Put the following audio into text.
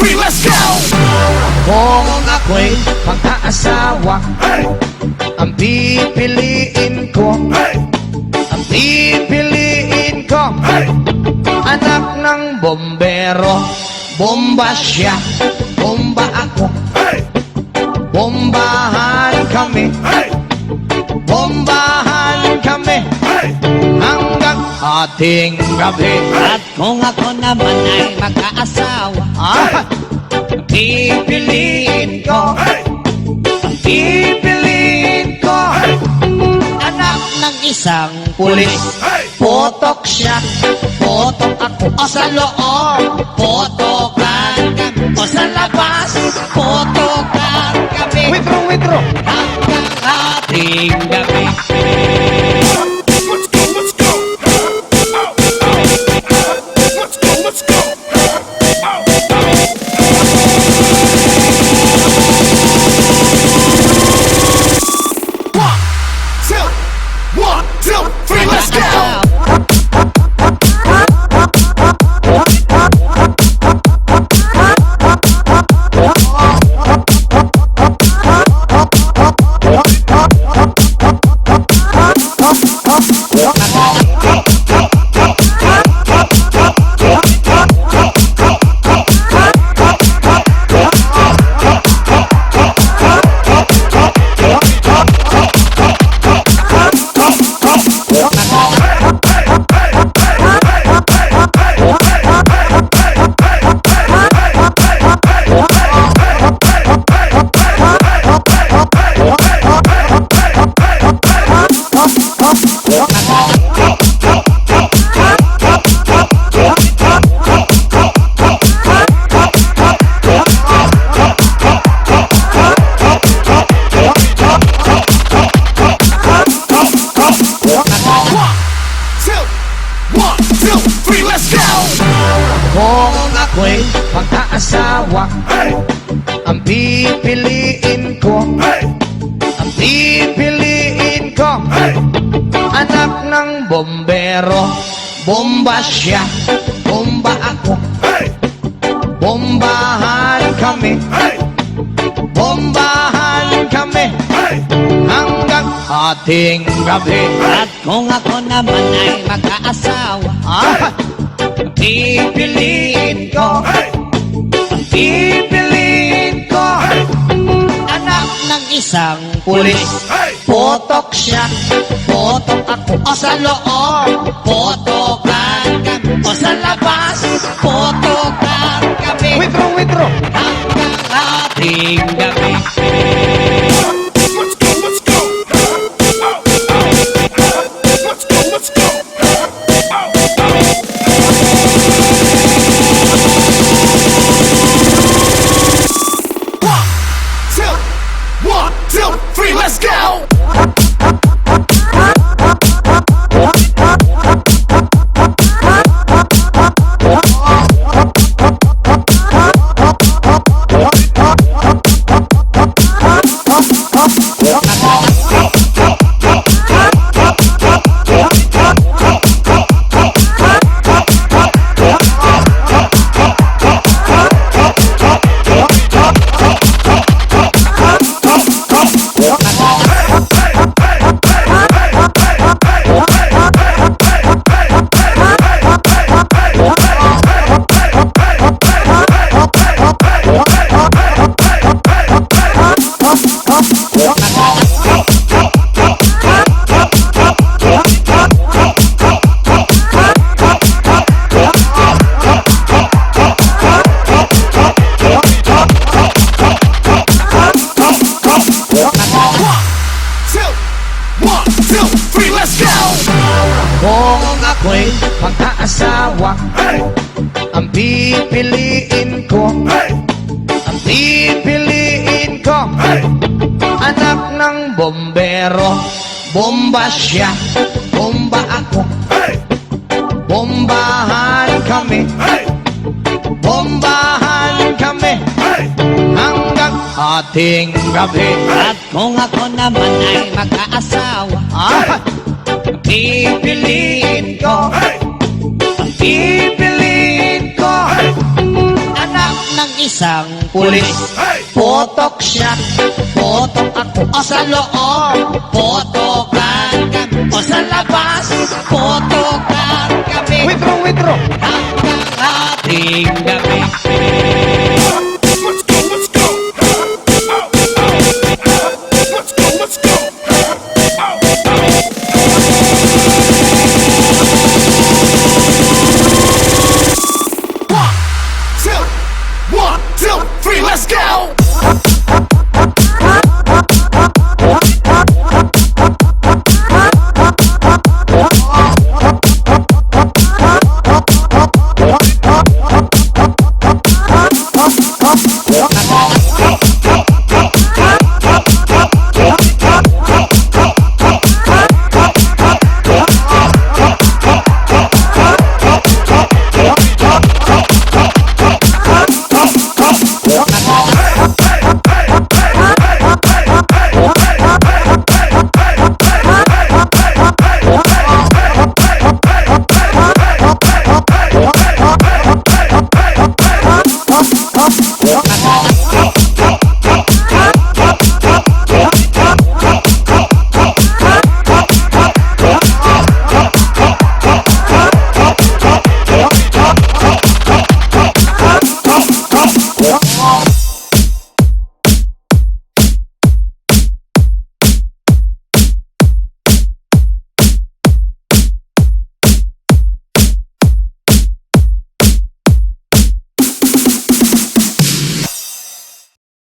3, let's go! Kung ako'y mag-aasawa, Hey! ang pipiliin ko, Hey! ang pipiliin ko, Hey! anak ng bombero. Bomba siya, bomba ako, Hey! bombahan kami, Hey! bombahan kami, Hey! hanggang ating gabi. At kung ako naman ay mag-aasawa, Pipiliin ko, Hey! pipiliin ko, anak ng isang pulis. Hey! Potok siya, potok ako, o sa loob, potokan kami, o sa labas, potokan kami, withdraw. hanggang ating gabi. Let's go, let's go! Ow, ow. Let's go, let's go! Ow, ow. One, two, three, let's go! Kung ako'y mag-aasawa, Hey! ang pipiliin ko, Hey! ang pipiliin ko, Hey! anak ng bombero. Bomba siya, bomba ako, Hey! bombahan kami, Hey! bombahan kami, Hey! hanggang ating gabi. At kung ako naman ay mag-aasawa, Pipiliin ko, Hey! pipiliin ko, anak ng isang pulis. Hey! Potok siya, potok ako, o sa loob, potokan kami, o sa labas, potokan kami, withdraw. hanggang ating gabi. Let's go, let's go! Ow, ow. Let's go, let's go! Ow, ow. One, two, three, let's go! Kung ako'y mag-aasawa, Hey! ang pipiliin ko, Hey! ang pipiliin ko, Hey! anak ng bombero. Bomba siya, bomba ako, Hey! bombahan kami, Hey! bombahan kami, Hey! hanggang ating gabi. At kung ako naman ay mag-aasawa, Pipiliin ko, Hey! pipiliin ko, anak ng isang pulis. Hey! Putok siya, putok ako sa loob